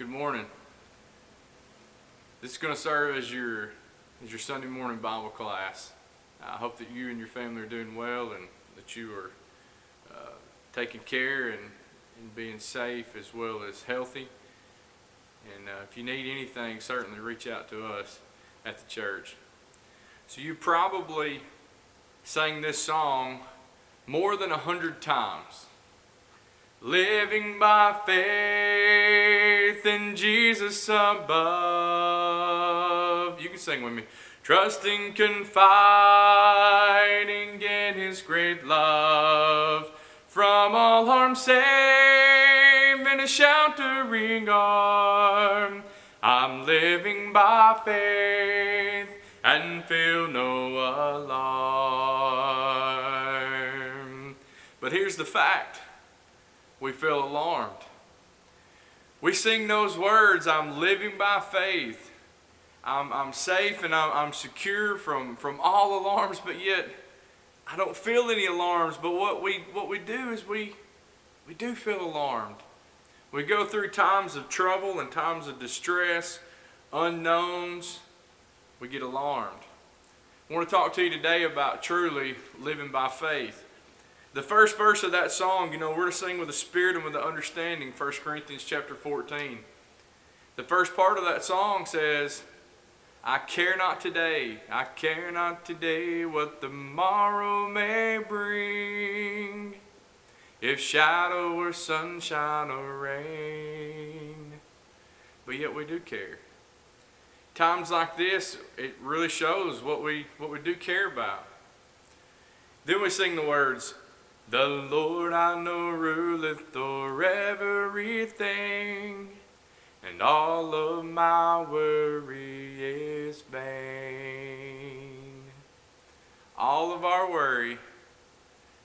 Good morning. This is going to serve as your Sunday morning Bible class. I hope that you and your family are doing well and that you are taking care and being safe as well as healthy. And if you need anything, certainly reach out to us at the church. So you probably sang this song more than 100 times. Living by faith in Jesus above. You can sing with me. Trusting, confiding in His great love. From all harm safe in His sheltering arm. I'm living by faith and feel no alarm. But here's the fact. We feel alarmed. We sing those words, I'm living by faith. I'm safe and I'm secure from all alarms, but yet I don't feel any alarms. But what we do is we do feel alarmed. We go through times of trouble and times of distress, unknowns. We get alarmed. I want to talk to you today about truly living by faith. The first verse of that song, we're to sing with the spirit and with the understanding, 1 Corinthians chapter 14. The first part of that song says, I care not today what the morrow may bring, if shadow or sunshine or rain. But yet we do care. Times like this, it really shows what we do care about. Then we sing the words, the Lord I know ruleth o'er everything, and all of my worry is vain. All of our worry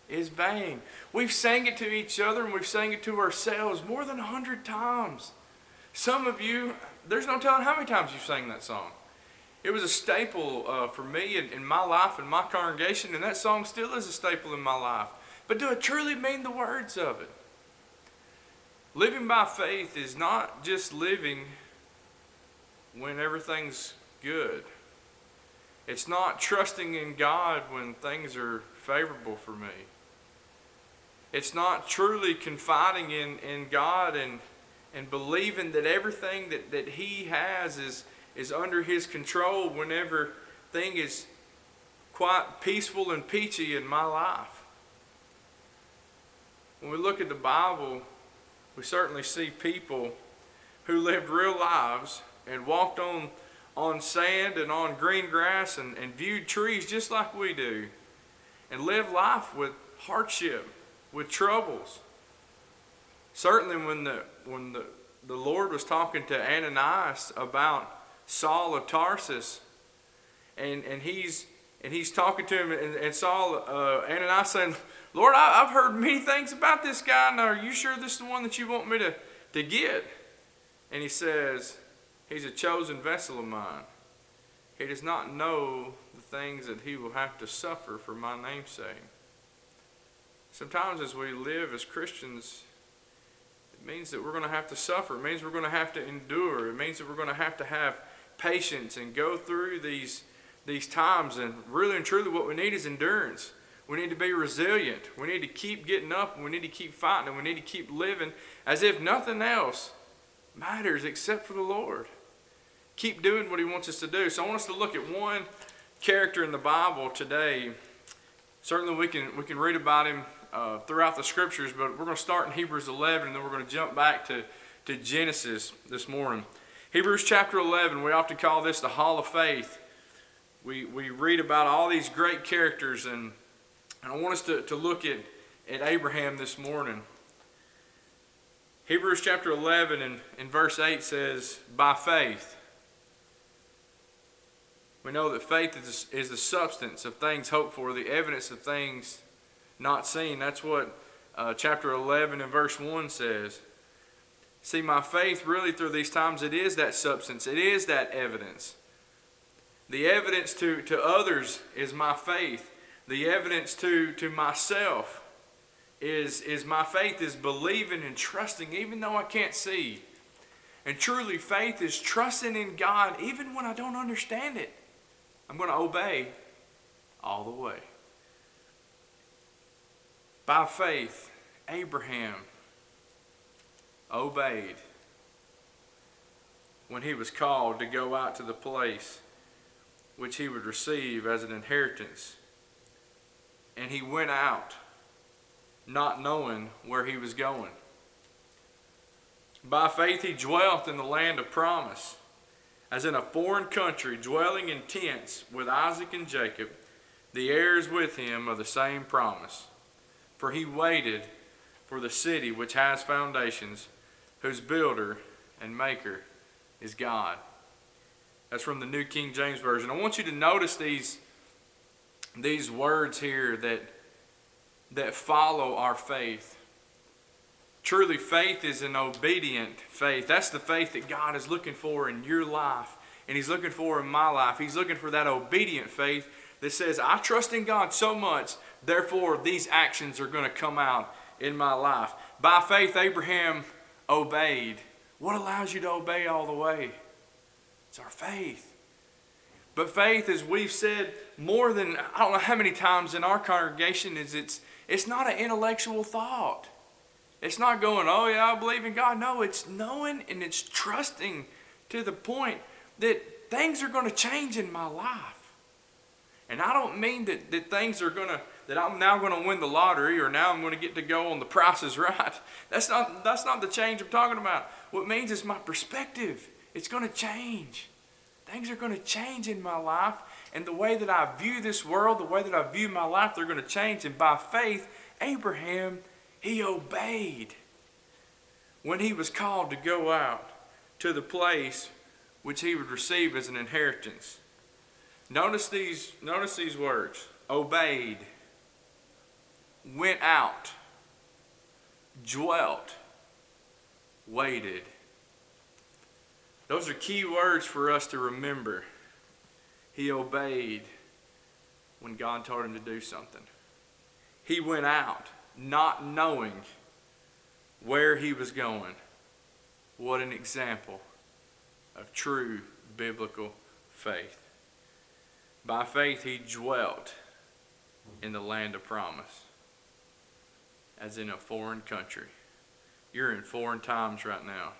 is vain. We've sang it to each other and we've sang it to ourselves more than 100 times. Some of you, there's no telling how many times you've sang that song. It was a staple for me in my life and my congregation, and that song still is a staple in my life. But do I truly mean the words of it? Living by faith is not just living when everything's good. It's not trusting in God when things are favorable for me. It's not truly confiding in God and believing that everything that He has is under His control whenever thing is quite peaceful and peachy in my life. When we look at the Bible, we certainly see people who lived real lives and walked on sand and on green grass and viewed trees just like we do, and lived life with hardship, with troubles. Certainly when the Lord was talking to Ananias about Saul of Tarsus, and he's talking to him, and Saul, Ananias saying, Lord, I've heard many things about this guy. Now, are you sure this is the one that you want me to get? And he says, he's a chosen vessel of mine. He does not know the things that he will have to suffer for my name's sake. Sometimes as we live as Christians, it means that we're going to have to suffer. It means we're going to have to endure. It means that we're going to have patience and go through these times. And really and truly what we need is endurance. We need to be resilient. We need to keep getting up, and we need to keep fighting, and we need to keep living as if nothing else matters except for the Lord. Keep doing what He wants us to do. So I want us to look at one character in the Bible today. Certainly we can read about him throughout the Scriptures, but we're going to start in Hebrews 11, and then we're going to jump back to Genesis this morning. Hebrews chapter 11, we often call this the Hall of Faith. We read about all these great characters, and I want us to look at Abraham this morning. Hebrews chapter 11 and verse 8 says, by faith. We know that faith is the substance of things hoped for, the evidence of things not seen. That's what chapter 11 and verse 1 says. See, my faith really through these times, it is that substance. It is that evidence. The evidence to others is my faith. The evidence to myself is my faith is believing and trusting even though I can't see. And truly, faith is trusting in God even when I don't understand it. I'm going to obey all the way. By faith, Abraham obeyed when he was called to go out to the place which he would receive as an inheritance. And he went out, not knowing where he was going. By faith he dwelt in the land of promise, as in a foreign country, dwelling in tents with Isaac and Jacob, the heirs with him of the same promise. For he waited for the city which has foundations, whose builder and maker is God. That's from the New King James Version. I want you to notice these words here that follow our faith. Truly, faith is an obedient faith. That's the faith that God is looking for in your life, and He's looking for in my life. He's looking for that obedient faith that says, I trust in God so much, therefore these actions are going to come out in my life. By faith, Abraham obeyed. What allows you to obey all the way? It's our faith. But faith, as we've said more than, I don't know how many times in our congregation, is it's not an intellectual thought. It's not going, oh yeah, I believe in God. No, it's knowing and it's trusting to the point that things are going to change in my life. And I don't mean that things are going to, that I'm now going to win the lottery or now I'm going to get to go on The Price is Right. That's not the change I'm talking about. What it means is my perspective. It's going to change. Things are going to change in my life. And the way that I view this world, the way that I view my life, they're going to change. And by faith, Abraham, he obeyed when he was called to go out to the place which he would receive as an inheritance. Notice these words. Obeyed, went out, dwelt, waited. Those are key words for us to remember. He obeyed when God told him to do something. He went out not knowing where he was going. What an example of true biblical faith. By faith he dwelt in the land of promise, as in a foreign country. You're in foreign times right now.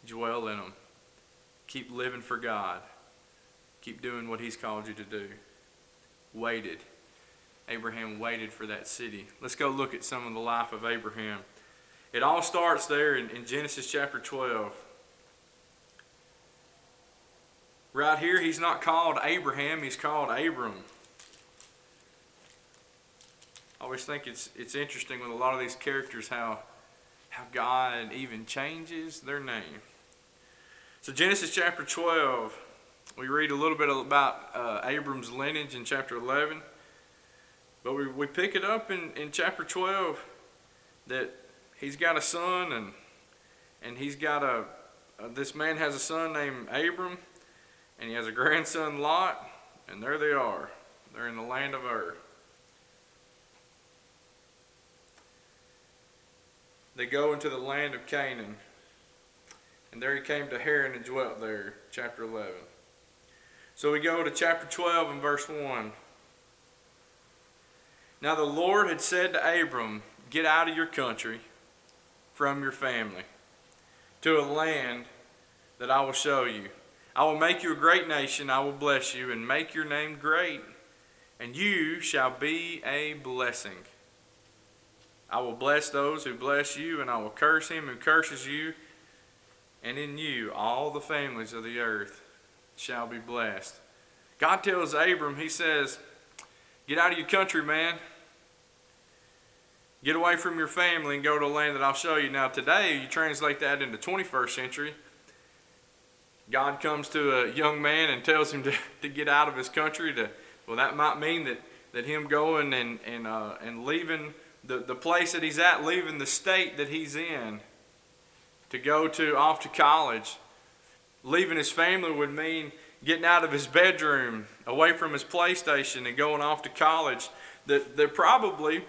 Dwell in them. Keep living for God. Keep doing what He's called you to do. Waited. Abraham waited for that city. Let's go look at some of the life of Abraham. It all starts there in Genesis chapter 12. Right here, he's not called Abraham, he's called Abram. I always think it's interesting with a lot of these characters how God even changes their name. So Genesis chapter 12, we read a little bit about Abram's lineage in chapter 11. But we pick it up in chapter 12 that he's got a son and he's got this man has a son named Abram and he has a grandson Lot, and there they are. They're in the land of Ur. They go into the land of Canaan. And there he came to Haran and dwelt there, chapter 11. So we go to chapter 12 and verse 1. Now the Lord had said to Abram, get out of your country, from your family, to a land that I will show you. I will make you a great nation, I will bless you, and make your name great, and you shall be a blessing. I will bless those who bless you, and I will curse him who curses you, and in you all the families of the earth shall be blessed. God tells Abram, he says, get out of your country, man. Get away from your family and go to a land that I'll show you. Now today, you translate that into 21st century. God comes to a young man and tells him to get out of his country. Well, that might mean that him going and leaving the place that he's at, leaving the state that he's in, to go off to college. Leaving his family would mean getting out of his bedroom, away from his PlayStation, and going off to college. That probably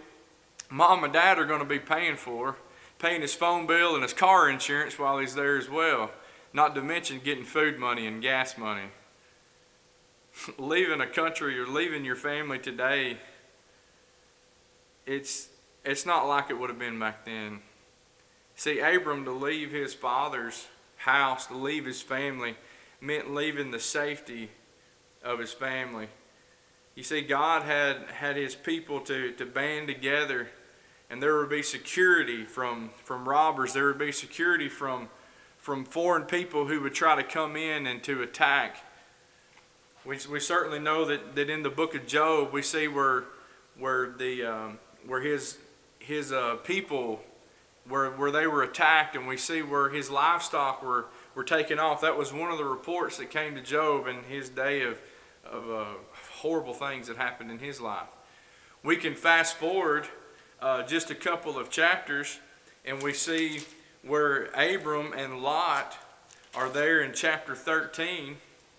mom and dad are going to be paying his phone bill and his car insurance while he's there as well. not to mention getting food money and gas money. Leaving a country or leaving your family today, it's not like it would have been back then. See, Abram, to leave his father's house, to leave his family, meant leaving the safety of his family. You see, God had his people to band together, and there would be security from robbers. There would be security from foreign people who would try to come in and to attack. We certainly know that in the book of Job we see where his people where they were attacked, and we see where his livestock were taken off. That was one of the reports that came to Job in his day of horrible things that happened in his life. We can fast forward just a couple of chapters, and we see where Abram and Lot are there in chapter 13,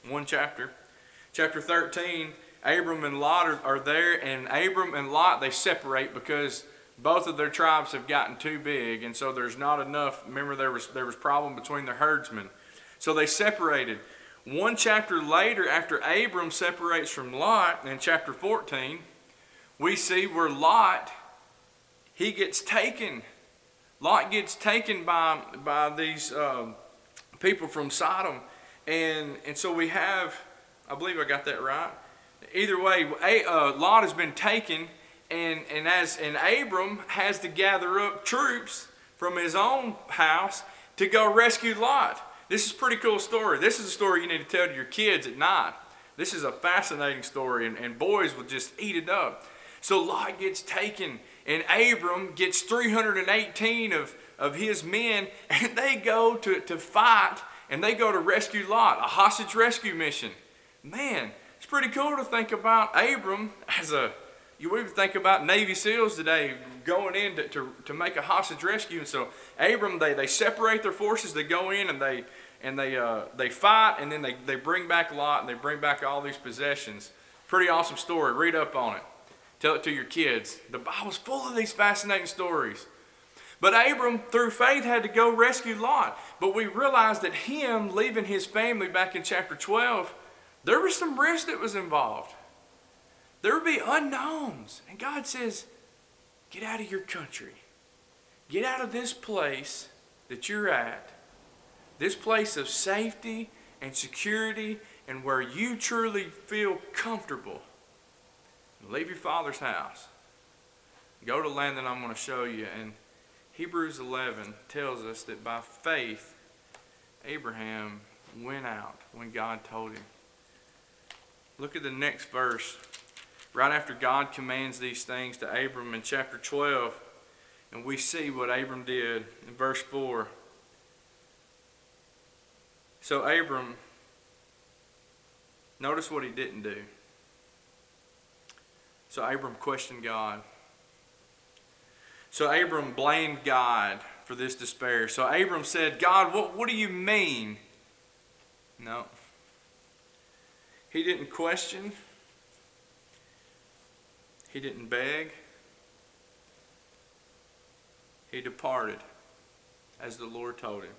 one chapter. Chapter 13, Abram and Lot are there, and Abram and Lot, they separate because both of their tribes have gotten too big, and so there's not enough. Remember, there was problem between the herdsmen. So they separated. One chapter later, after Abram separates from Lot, in chapter 14, we see where Lot, he gets taken. Lot gets taken by these people from Sodom. And so we have, I believe I got that right. Either way, Lot has been taken, and Abram has to gather up troops from his own house to go rescue Lot. This is a pretty cool story. This is a story you need to tell to your kids at night. This is a fascinating story, and boys will just eat it up. So Lot gets taken, and Abram gets 318 of his men, and they go to fight, and they go to rescue Lot, a hostage rescue mission. Man, it's pretty cool to think about Abram as you would think about Navy SEALs today going in to make a hostage rescue. And so Abram, they separate their forces, they go in and they fight, and then they bring back Lot, and they bring back all these possessions. Pretty awesome story. Read up on it. Tell it to your kids. The Bible's full of these fascinating stories. But Abram, through faith, had to go rescue Lot. But we realize that him leaving his family back in chapter 12, there was some risk that was involved. There would be unknowns. And God says, get out of your country. Get out of this place that you're at. This place of safety and security and where you truly feel comfortable. Leave your father's house. Go to land that I'm going to show you. And Hebrews 11 tells us that by faith, Abraham went out when God told him. Look at the next verse. Right after God commands these things to Abram in chapter 12, and we see what Abram did in verse 4. So Abram, notice what he didn't do. So Abram questioned God. So Abram blamed God for this despair. So Abram said, God, what do you mean? No. He didn't question. He didn't beg. He departed as the Lord told him.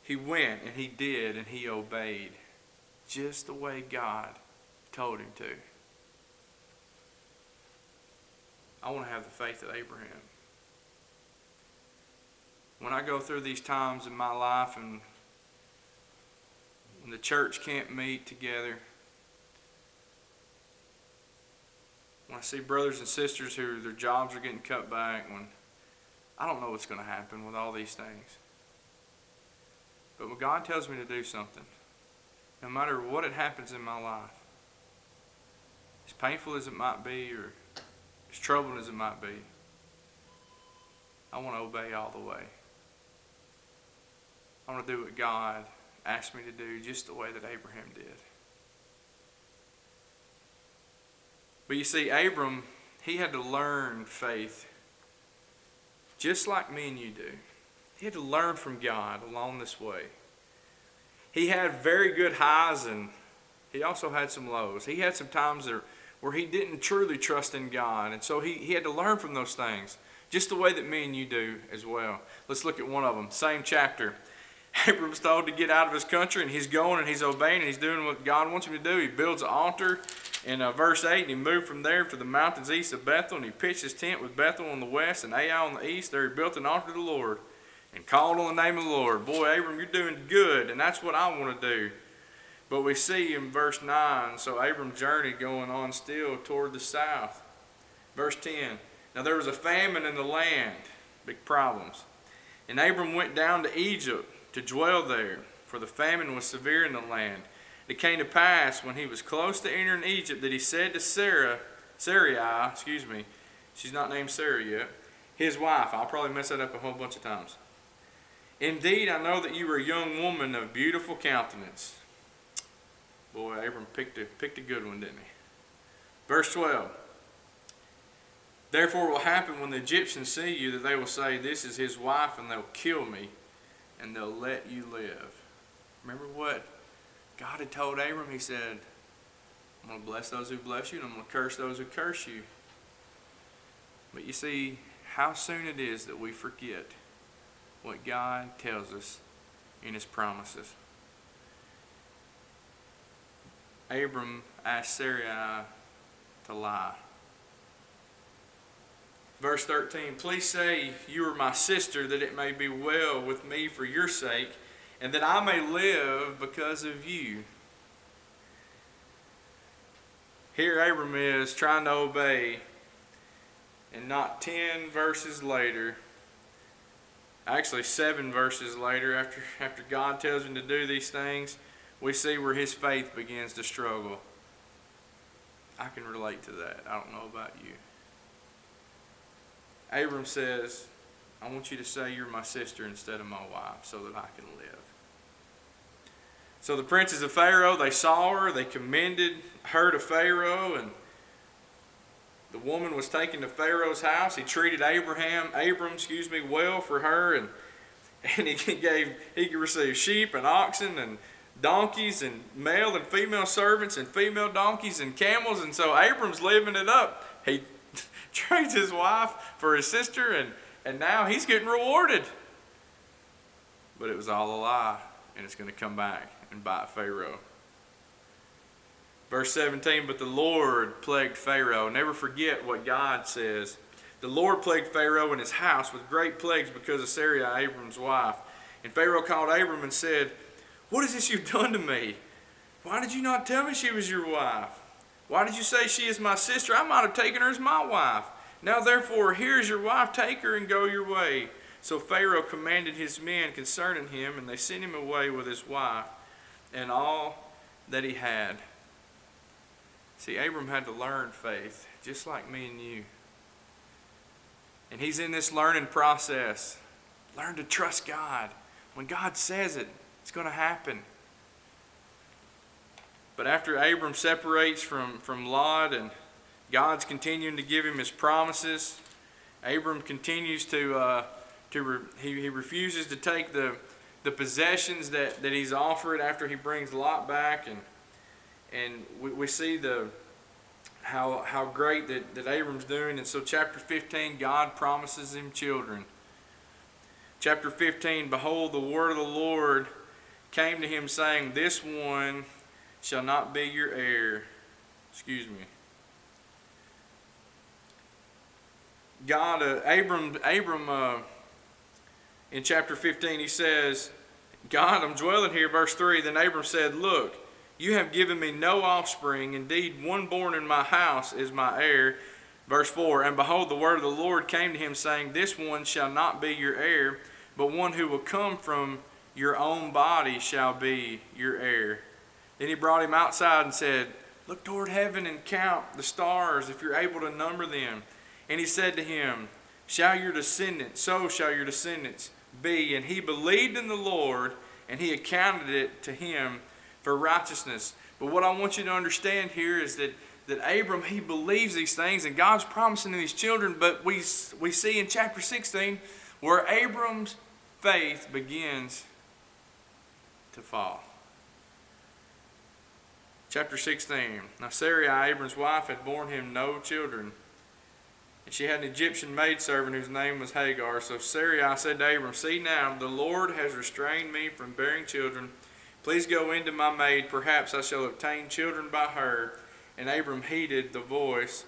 He went and he did and he obeyed just the way God told him to. I want to have the faith of Abraham. When I go through these times in my life and when the church can't meet together, when I see brothers and sisters who their jobs are getting cut back, when I don't know what's going to happen with all these things. But when God tells me to do something, no matter what it happens in my life, as painful as it might be or as troubling as it might be, I want to obey all the way. I want to do what God asked me to do just the way that Abraham did. But you see, Abram, he had to learn faith just like me and you do. He had to learn from God along this way. He had very good highs and he also had some lows. He had some times where he didn't truly trust in God. And so he had to learn from those things, just the way that me and you do as well. Let's look at one of them. Same chapter. Abram's told to get out of his country, and he's going and he's obeying and he's doing what God wants him to do. He builds an altar in verse 8, and he moved from there to the mountains east of Bethel, and he pitched his tent with Bethel on the west and Ai on the east. There he built an altar to the Lord and called on the name of the Lord. Boy, Abram, you're doing good, and that's what I want to do. But we see in verse 9, so Abram journeyed going on still toward the south. Verse 10, now there was a famine in the land, big problems. And Abram went down to Egypt to dwell there, for the famine was severe in the land. It came to pass when he was close to entering Egypt that he said to Sarai, she's not named Sarah yet, his wife. I'll probably mess that up a whole bunch of times. Indeed, I know that you are a young woman of beautiful countenance. Boy, Abram picked a good one, didn't he? Verse 12. Therefore it will happen when the Egyptians see you that they will say, this is his wife, and they'll kill me, and they'll let you live. Remember what God had told Abram? He said, I'm going to bless those who bless you, and I'm going to curse those who curse you. But you see how soon it is that we forget what God tells us in his promises. Abram asked Sarai to lie. Verse 13, please say you are my sister, that it may be well with me for your sake, and that I may live because of you. Here Abram is trying to obey, and not 10 verses later, actually 7 verses later, after God tells him to do these things, we see where his faith begins to struggle. I can relate to that. I don't know about you. Abram says, I want you to say you're my sister instead of my wife so that I can live. So the princes of Pharaoh, they saw her, they commended her to Pharaoh, and the woman was taken to Pharaoh's house. He treated Abram, well for her, and he received sheep and oxen and donkeys and male and female servants and female donkeys and camels. And so Abram's living it up. He trades his wife for his sister, and now he's getting rewarded. But it was all a lie, and it's going to come back and bite Pharaoh. Verse 17, but the Lord plagued Pharaoh. Never forget what God says. The Lord plagued Pharaoh and his house with great plagues because of Sarai, Abram's wife. And Pharaoh called Abram and said, what is this you've done to me? Why did you not tell me she was your wife? Why did you say she is my sister? I might have taken her as my wife. Now therefore, here is your wife. Take her and go your way. So Pharaoh commanded his men concerning him, and they sent him away with his wife and all that he had. See, Abram had to learn faith, just like me and you. And he's in this learning process. Learn to trust God. When God says it, it's going to happen. But after Abram separates from Lot, and God's continuing to give him his promises, Abram continues he refuses to take the possessions that he's offered after he brings Lot back, and we see how great that Abram's doing. And so chapter 15, God promises him children. Chapter 15, behold, the word of the Lord came to him, saying, this one shall not be your heir. Abram, in chapter 15, he says, God, I'm dwelling here, verse 3, then Abram said, look, you have given me no offspring. Indeed, one born in my house is my heir. Verse 4, and behold, the word of the Lord came to him, saying, this one shall not be your heir, but one who will come from your own body shall be your heir. Then he brought him outside and said, look toward heaven and count the stars, if you're able to number them. And he said to him, so shall your descendants be. And he believed in the Lord, and he accounted it to him for righteousness. But what I want you to understand here is that Abram, he believes these things, and God's promising these children. But we see in chapter 16 where Abram's faith begins to fall. Chapter 16. Now Sarai, Abram's wife, had borne him no children. And she had an Egyptian maidservant whose name was Hagar. So Sarai said to Abram, "See now, the Lord has restrained me from bearing children. Please go into my maid. Perhaps I shall obtain children by her." And Abram heeded the voice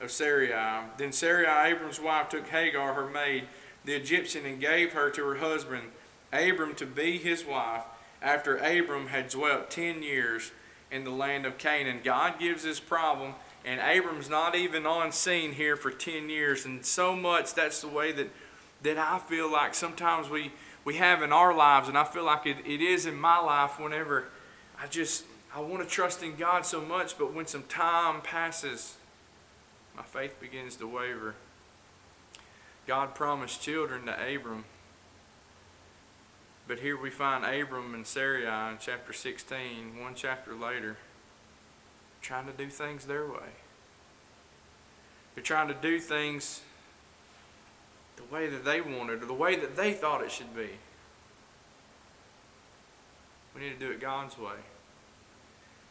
of Sarai. Then Sarai, Abram's wife, took Hagar, her maid, the Egyptian, and gave her to her husband, Abram, to be his wife, after Abram had dwelt 10 years in the land of Canaan. God gives this problem, and Abram's not even on scene here for 10 years. And so much that's the way that I feel like sometimes we have in our lives, and I feel like it is in my life whenever I want to trust in God so much, but when some time passes, my faith begins to waver. God promised children to Abram, but here we find Abram and Sarai in chapter 16, one chapter later, trying to do things their way. They're trying to do things the way that they wanted, or the way that they thought it should be. We need to do it God's way.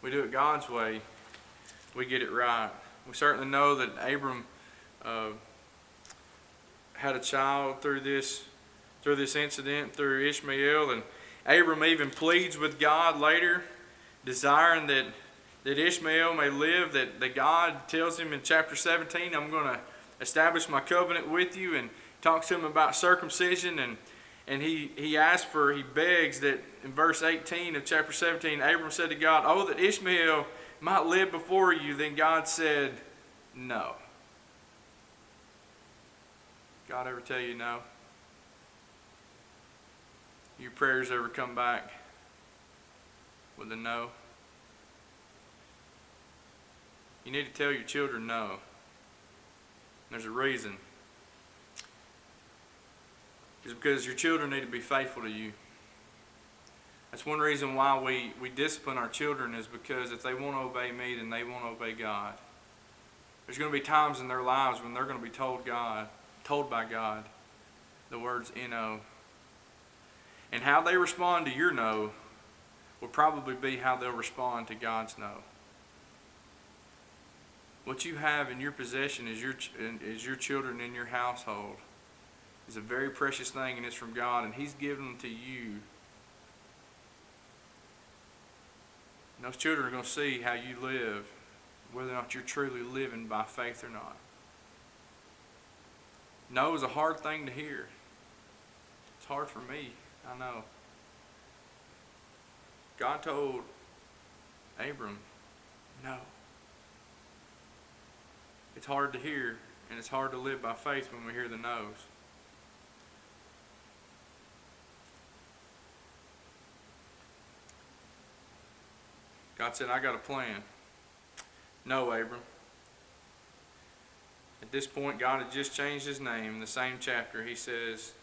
We do it God's way, we get it right. We certainly know that Abram had a child through this incident, through Ishmael, and Abram even pleads with God later, desiring that Ishmael may live, that God tells him in chapter 17, "I'm going to establish my covenant with you," and talks to him about circumcision, and he begs that in verse 18 of chapter 17, Abram said to God, "Oh, that Ishmael might live before you." Then God said, "No." God ever tell you no? Your prayers ever come back with a no? You need to tell your children no. There's a reason. It's because your children need to be faithful to you. That's one reason why we discipline our children, is because if they won't obey me, then they won't obey God. There's going to be times in their lives when they're going to be told by God the words "no." And how they respond to your no will probably be how they'll respond to God's no. What you have in your possession is your children in your household. It's a very precious thing, and it's from God, and He's given them to you. And those children are going to see how you live, whether or not you're truly living by faith or not. No is a hard thing to hear. It's hard for me, I know. God told Abram, no. It's hard to hear, and it's hard to live by faith when we hear the no's. God said, "I got a plan." No, Abram. At this point, God had just changed his name. In the same chapter, he says,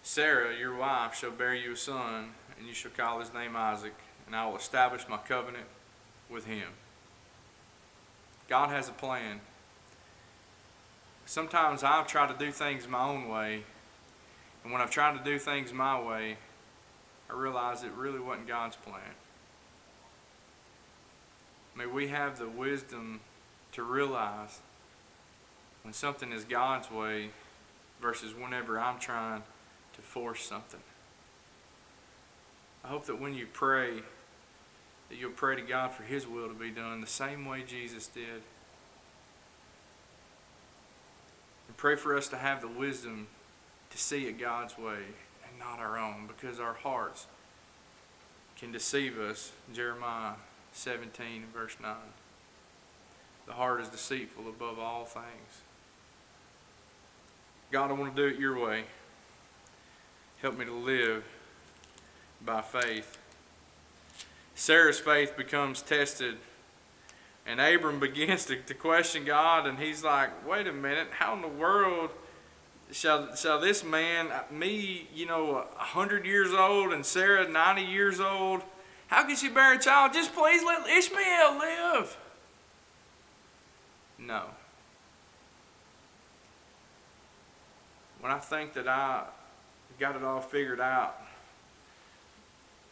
"Sarah, your wife, shall bear you a son, and you shall call his name Isaac, and I will establish my covenant with him." God has a plan. Sometimes I've tried to do things my own way, and when I've tried to do things my way, I realized it really wasn't God's plan. May we have the wisdom to realize when something is God's way versus whenever I'm trying to force something. I hope that when you pray, that you'll pray to God for His will to be done the same way Jesus did. And pray for us to have the wisdom to see it God's way and not our own, because our hearts can deceive us. Jeremiah 17 verse 9. The heart is deceitful above all things. God, I want to do it your way. Help me to live by faith. Sarah's faith becomes tested, and Abram begins to question God, and he's like, "Wait a minute, how in the world shall this man, me, 100 years old, and Sarah 90 years old, how can she bear a child? Just please let Ishmael live." No. When I think that I got it all figured out,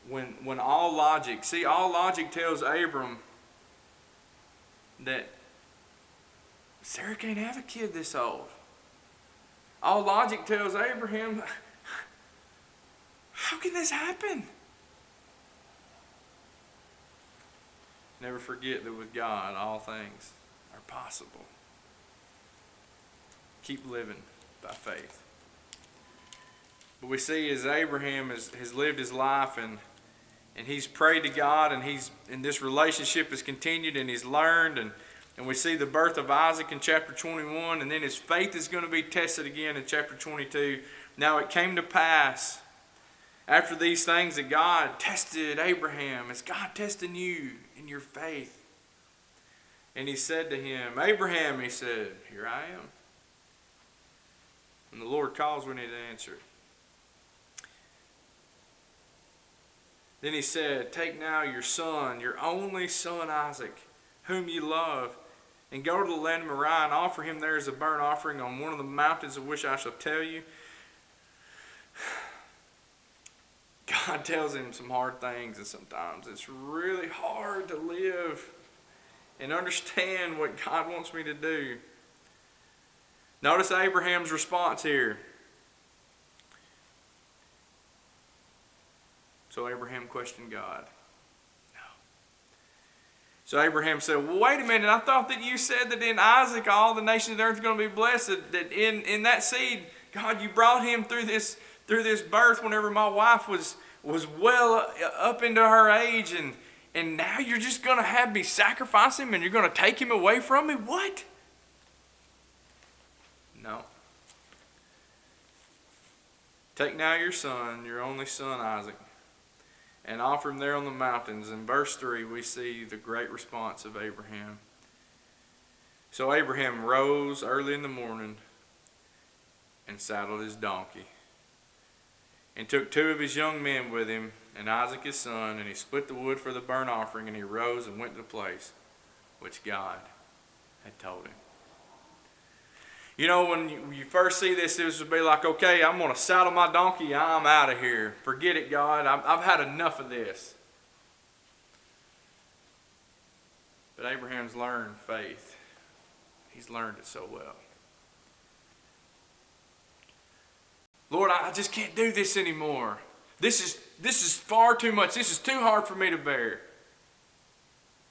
when all logic tells Abram that Sarah can't have a kid this old. All logic tells Abraham, how can this happen? Never forget that with God, all things are possible. Keep living by faith. But we see as Abraham has lived his life and he's prayed to God, and this relationship has continued, and he's learned, and we see the birth of Isaac in chapter 21, and then his faith is going to be tested again in chapter 22. Now it came to pass after these things that God tested Abraham. Is God testing you in your faith? And he said to him, Abraham, he said, here I am. When the Lord calls, we need to answer. Then he said, take now your son, your only son Isaac, whom you love, and go to the land of Moriah and offer him there as a burnt offering on one of the mountains of which I shall tell you. God tells him some hard things, and sometimes it's really hard to live and understand what God wants me to do. Notice Abraham's response here. So Abraham questioned God. No. So Abraham said, well, wait a minute. I thought that you said that in Isaac all the nations of the earth are going to be blessed. That in that seed, God, you brought him through this birth whenever my wife was well up into her age. And now you're just going to have me sacrifice him and you're going to take him away from me? What? No. Take now your son, your only son Isaac, and offer him there on the mountains. In verse 3, we see the great response of Abraham. So Abraham rose early in the morning and saddled his donkey, and took 2 of his young men with him, and Isaac his son, and he split the wood for the burnt offering, and he rose and went to the place which God had told him. You know, when you first see this would be like, okay, I'm going to saddle my donkey. I'm out of here. Forget it, God. I've had enough of this. But Abraham's learned faith. He's learned it so well. Lord, I just can't do this anymore. This is far too much. This is too hard for me to bear.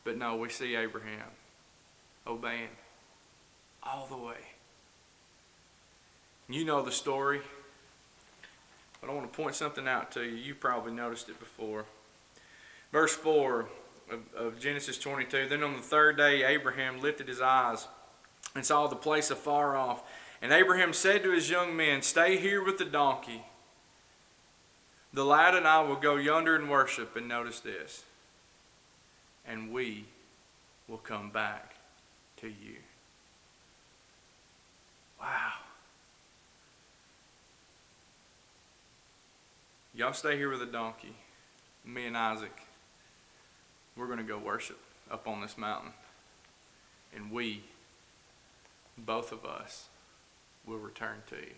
But no, we see Abraham obeying all the way. You know the story, but I want to point something out to you. You probably noticed it before. Verse 4 of Genesis 22, then on the 3rd day Abraham lifted his eyes and saw the place afar off. And Abraham said to his young men, stay here with the donkey. The lad and I will go yonder and worship. And notice this, and we will come back to you. Wow. Y'all stay here with the donkey. Me and Isaac, we're going to go worship up on this mountain. And we, both of us, will return to you.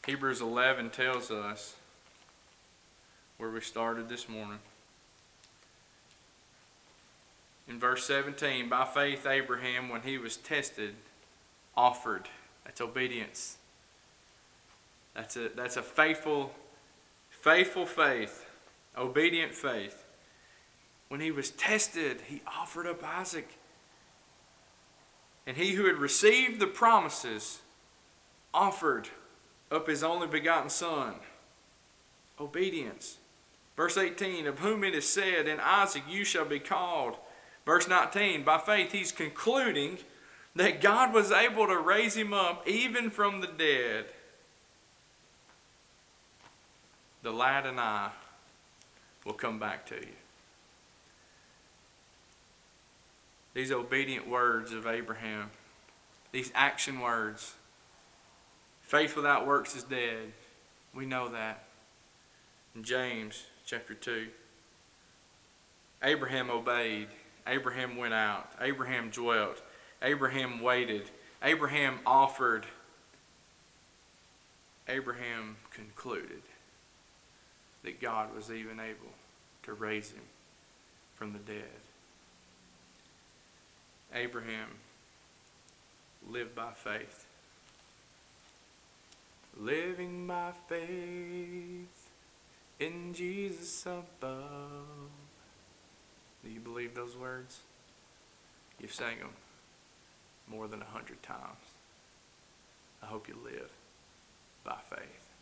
Hebrews 11 tells us where we started this morning. In verse 17, by faith Abraham, when he was tested, offered. That's obedience. That's a faithful faith, obedient faith. When he was tested, he offered up Isaac. And he who had received the promises offered up his only begotten son. Obedience. Verse 18, of whom it is said, in Isaac you shall be called. Verse 19, by faith he's concluding that God was able to raise him up even from the dead. The lad and I will come back to you. These obedient words of Abraham, these action words. Faith without works is dead. We know that. In James chapter 2, Abraham obeyed. Abraham went out. Abraham dwelt. Abraham waited. Abraham offered. Abraham concluded that God was even able to raise him from the dead. Abraham live by faith. Living by faith in Jesus above. Do you believe those words? You've sang them more than 100 times. I hope you live by faith.